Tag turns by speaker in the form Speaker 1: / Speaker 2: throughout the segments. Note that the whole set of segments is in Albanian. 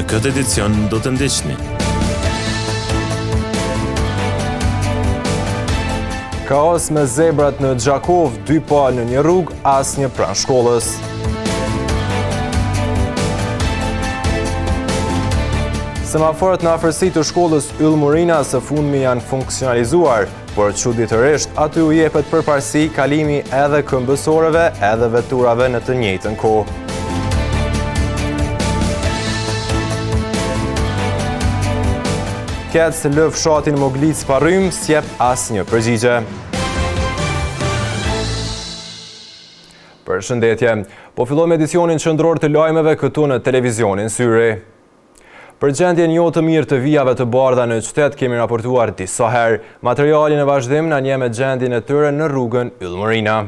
Speaker 1: Në këtë edicion do të ndiqni.
Speaker 2: Kaos me zebrat në Gjakov, 2 palë në një rrugë, asnjë pranë shkollës. Semaforët në afërsi të shkollës Yllmurina së fundmi janë funksionalizuar, por çuditërisht aty u jepet përparësi kalimi edhe këmbësorëve edhe veturave në të njëjtën kohë. Kec lë fshatin Moglic pa rrym, s'jep asnjë përgjigje. Përshëndetje. Po fillojmë edicionin qendror të lajmeve këtu në televizionin Syri. Për gjendjen jo të mirë të vijave të bardha në qytet kemi raportuar disa herë. Materiali në vazhdim na njeh me gjendjen e tyre në rrugën Yllmurina.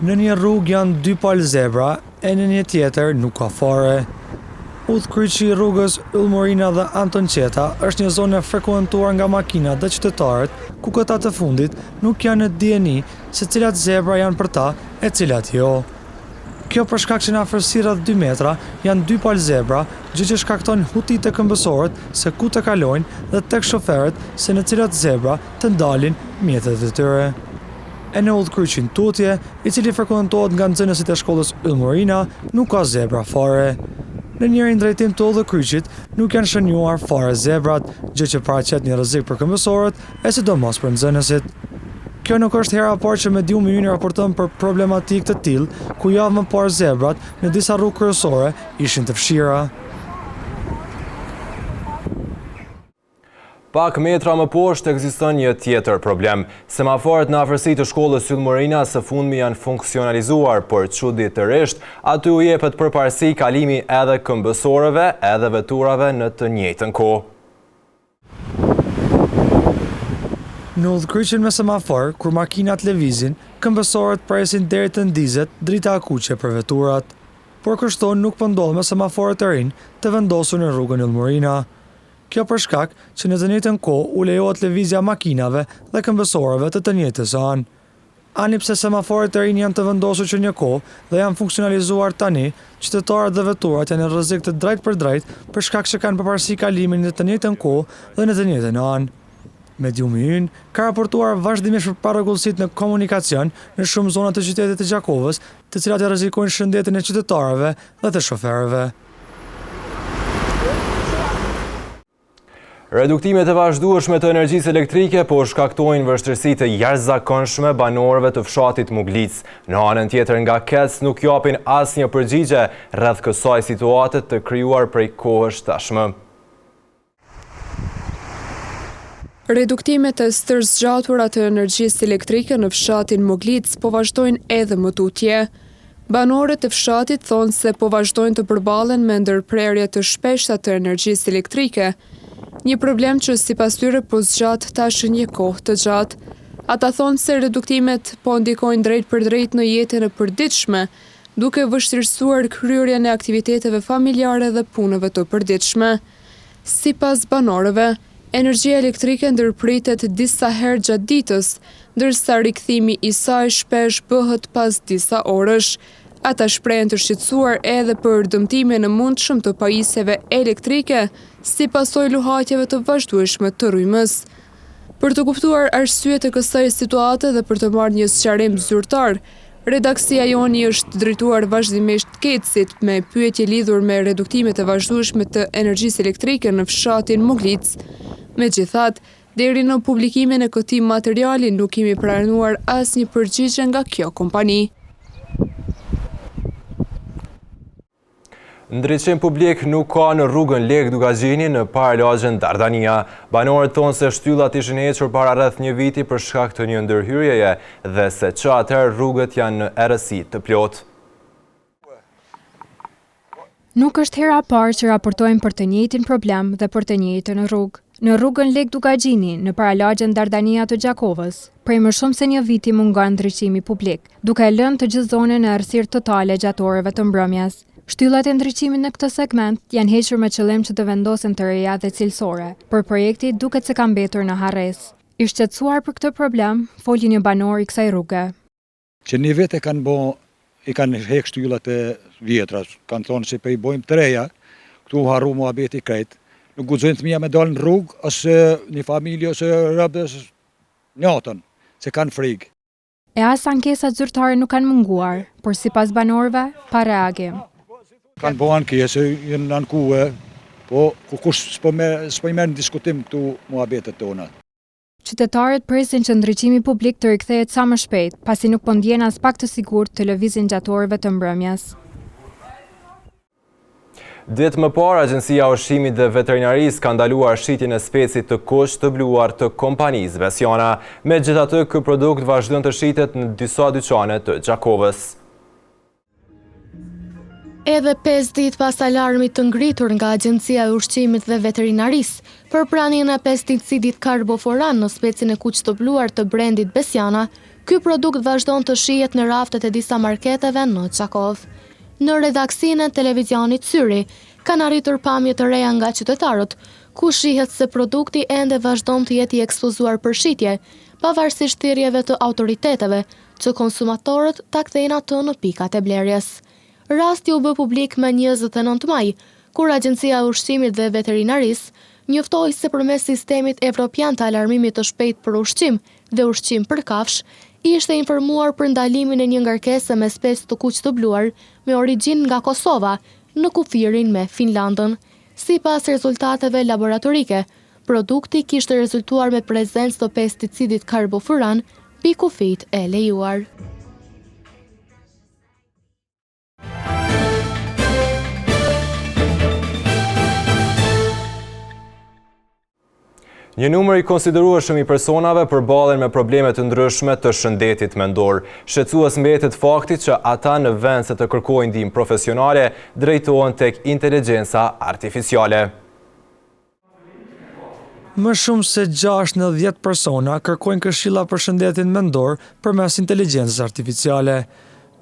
Speaker 3: Në një rrugë janë 2 palë zebra, e në një tjetër nuk ka fare. Udhkryqi i rrugës Yllmurina dhe Anton Qeta është një zonë e frekuentuar nga makinat dhe qytetarët, ku këta të fundit nuk janë në dijeni se cilat zebra janë për ta e cilat jo. Kjo për shkak që në afërsi rreth 2 metra janë 2 palë zebra, gjë që shkakton huti të këmbësorët se ku të kalojnë dhe tek shoferët se në cilat zebra të ndalin mjetet e tyre. E në udhkryqin Tutje, i cili frekuentohet nga nxënësit e shkollës Yllmurina, nuk ka zebra fare. Në njërin drejtim të udhëkryqit nuk janë shënjuar fare zebrat, gjë që paraqet një rrezik për këmbësorët e sidomos për nxënësit. Kjo nuk është hera e parë që mediumi ynë raporton për problematikë të tillë, ku javë më parë zebrat në disa rrugë kryesore ishin të fshira.
Speaker 2: Pak metra më poshtë ekziston një tjetër problem. Semaforët në afërsi të shkollës Yllmurina së fundmi janë funksionalizuar, por çuditërisht aty u jepet përparësi kalimi edhe këmbësorëve edhe veturave në të njëjtën kohë.
Speaker 3: Në udhkryqin me semafor, kur makinat lëvizin, këmbësorët presin deri të ndizet drita akuqe për veturat. Por kështu nuk po ndodh me semaforët e rinj të vendosur në rrugën Yllmurina. Kjo për shkak që në të njëjtën kohë u lejohet lëvizja makinave dhe këmbësorëve të njëjtës anë. Ani pse semaforët e rinj janë të vendosur që një kohë dhe janë funksionalizuar tani, qytetarët dhe veturat janë në rrezik të drejt për drejt për shkak që kanë përparësi kalimin në të njëjtën kohë dhe në të njëjtën anë. Mediumi ynë ka raportuar vazhdimisht për parregullësitë në komunikacion në shumë zona të qytetit të Gjakovës, të cilat e rrezikojnë shëndetin e qytetarëve dhe të shoferëve.
Speaker 2: Reduktimet e vazhdueshme të energjisë elektrike po shkaktojnë vështirësi të jashtëzakonshme banorëve të fshatit Moglic. Në anën tjetër nga Kec nuk japin asnjë përgjigje rreth kësaj situate të krijuar prej kohësh tashmë.
Speaker 4: Reduktimet e stërzgjatura të energjisë elektrike në fshatin Moglic po vazhdojnë edhe më tutje. Banorët e fshatit thonë se po vazhdojnë të përballen me ndërprerje të shpeshta të energjisë elektrike. Një problem që sipas tyre po zgjat tash një kohë të gjatë. Ata thonë se reduktimet po ndikojnë drejt për drejt në jetën e përditshme, duke vështirësuar kryerjen e aktiviteteve familjare dhe punëve të përditshme. Sipas banorëve, energjia elektrike ndërpritet disa herë gjatë ditës, ndërsa rikthimi i saj shpesh bëhet pas disa orësh. Ata shprehen të shqetësuar edhe për dëmtimin e mundshëm të pajisjeve elektrike si pasojë luhatjeve të vazhdueshme të rrymës. Për të kuptuar arsyet e kësaj situate dhe për të marrë një sqarim zyrtar, redaksia joni është drejtuar vazhdimisht Kecit me pyetje lidhur me reduktimet e vazhdueshme të energjisë elektrike në fshatin Moglic. Megjithatë, deri në publikimin e këtij materiali nuk kemi pranuar asnjë përgjigje nga kjo kompani.
Speaker 2: Ndriçim publik nuk ka në rrugën Lek Dugagjini në paralagjen Dardania. Banorët thonë se shtyllat ishin hequr para rreth një viti për shkak të një ndërhyrjeje dhe se që atëherë rrugët janë në errësi të plotë.
Speaker 5: Nuk është hera e parë që raportojmë për të njëjtin problem dhe për të njëjtën rrugë. Në rrugën Lek Dugagjini, në paralagjen Dardania të Gjakovës, prej më shumë se një viti mungon ndriçimi publik, duke lënë të gjithë zonën në errësirë totale gjatë orëve të mbrëmjes. Shtyllat e ndriçimit në këtë segment janë hequr me qëllim që të vendosen të reja dhe cilësore, por projekti duket se ka mbetur në harres. I shqetësuar për këtë problem, foli një banor i kësaj rruge.
Speaker 6: Që një vete kanë bo i kanë hek shtyllat e vjetra, kanë thonë se pe i bojmë të reja, këtu harru muhabeti krejt. Nuk guxojnë fëmija me dalë në rrugë, ose një familje, ose rëbës njatën, se kanë frikë.
Speaker 5: E as ankesat zyrtare nuk kanë munguar, por sipas banorëve, pa reagim.
Speaker 6: Kanë bo ankese, jenë ankue, po kush s'po i merë në diskutim këtu muhabetet tona.
Speaker 5: Qytetarët presin që ndriçimi publik të rikthehet sa më shpejt, pasi nuk po ndjen as pak të sigurt të lëvizjen gjatë orëve të mbrëmjes.
Speaker 2: Ditë më parë, Agjencia e Ushqimit dhe Veterinarisë ka ndaluar shitjen e specit të kuq të bluar të kompanisë Vesiana. Megjithatë, ky produkt vazhdon të shitet në disa dyqane të Gjakovës.
Speaker 7: Edhe 5 ditë pas alarmit të ngritur nga Agjencia e Ushqimit dhe Veterinarisë për pranien e pesticidit karboforan në specin e kuq të bluar të brendit Vesiana, ky produkt vazhdon të shihet në raftet e disa marketeve në Gjakovë. Në redaksinë e televizionit Syri, kanë arritur pamje të reja nga qytetarët, ku shihet se produkti ende vazhdon të jetë i ekspozuar për shitje, pavarësisht thirrjeve të autoriteteve, që konsumatorët ta kthejnë atë në pikat e blerjes. Rasti u bë publik më 29 maj, kur Agjencia e Ushqimit dhe Veterinarisë njoftoi se përmes sistemit evropian të alarmimit të shpejtë për ushqim dhe ushqim për kafsh, ishte informuar për ndalimin e një ngarkese me specë të kuq të bluar me origjinë nga Kosova në kufirin me Finlandën. Sipas rezultateve laboratorike, produkti kishte rezultuar me prezencë të pesticidit karbofuran, pikufit e lejuar.
Speaker 2: Një numër i konsiderueshëm i personave përballen me probleme të ndryshme të shëndetit mendor. Shqetësues mbetet fakti që ata në vend se të kërkojnë ndihmë profesionale, drejtohen tek inteligjenca artificiale.
Speaker 3: Më shumë se 6 në 10 persona kërkojnë këshilla për shëndetin mendor përmes inteligjencës artificiale,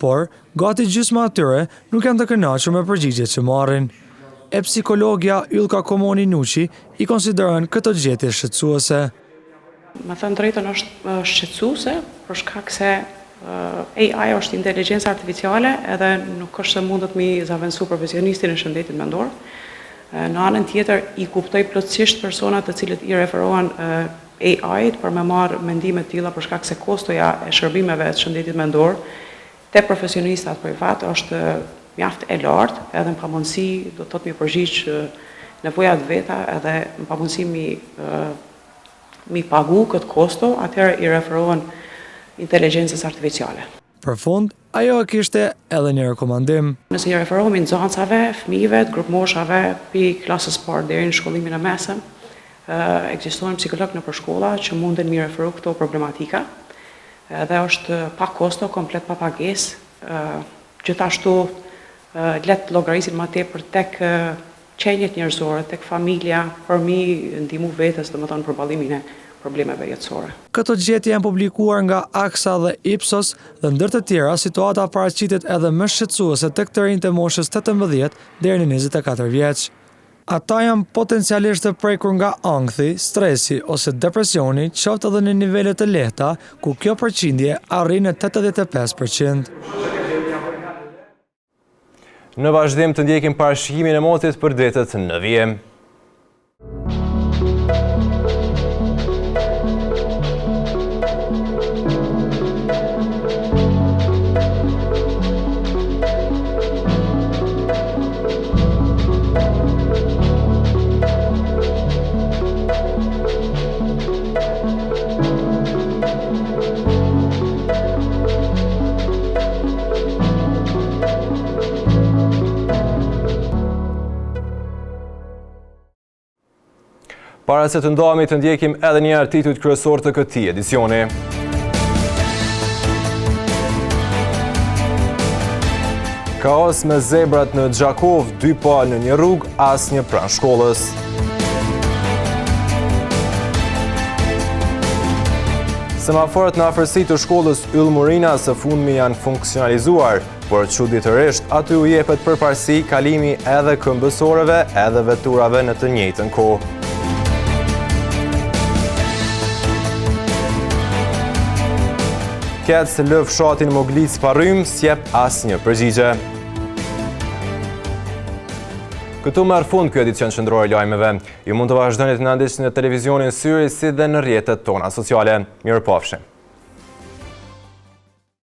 Speaker 3: por gati gjysma atyre nuk janë të kënaqur me përgjigjet që marrin. E psikologja Ylka Komoni Nuqi i konsideron këtë gjetje shqetësuese.
Speaker 8: Me thënë drejtën është shqetësuese për shkak se AI është inteligjencë artificiale edhe nuk është se mundet mi zavendësu profesionistin e shëndetit mendor. Në anën tjetër i kuptoj plotësisht personat të cilët i referohen AI-t për me marrë mendime të tilla për shkak se kostoja e shërbimeve të shëndetit mendor te profesionistat privat është mjaft e lartë, edhe në pamundësi do të thotë mi përgjigj nevojat veta edhe në pamundësi mi pagu këtë kosto, atëherë i referohen inteligjencës artificiale.
Speaker 3: Për fund, ajo kishte edhe një rekomandim.
Speaker 8: Nëse i referohemi nxënësave, fëmijëve, të grup moshave, pi klasës parë deri në shkollimin e mesëm, ekzistojnë psikolog nëpër shkolla që munden mi referu këto problematika, dhe është pa kosto, komplet pa pagesë, gjithashtu letë llogarisin më tepër tek qenjet njerëzore, tek familja, për mi ndihmu vetes, domethënë përballimin e problemeve jetësore.
Speaker 3: Këto gjetje janë publikuar nga AXA dhe Ipsos dhe ndër të tjera situata paraqitet edhe më shqetësuese tek të rinjtë e moshës 18 deri në 24 vjeç. Ata janë potencialisht të prekur nga ankthi, stresi ose depresioni, qoftë edhe në nivele të lehta, ku kjo përqindje arrin në 85%.
Speaker 2: Në vazhdim të ndjekim parashikimin e motit për ditët në vijim. Para se të ndahemi të ndjekim edhe një herë titujt kryesor të këtij edicioni. Kaos me zebrat në Gjakov, 2 palë në një rrugë, asnjë pranë shkollës. Semaforët në afërsi të shkollës Yll Murina së fundmi janë funksionalizuar, por çuditërisht aty u jepet përparësi kalimi edhe këmbësorëve edhe veturave në të njëjtën kohë. ketë se lë fshatin Moglic pa rrym, s'jep asnjë përgjigje. Këtu merr fund ky edicion qendror i lajmeve. Ju mund të vazhdoni të na ndiqni në televizionin Syri si dhe në rrjetet tona sociale. Mirupafshim.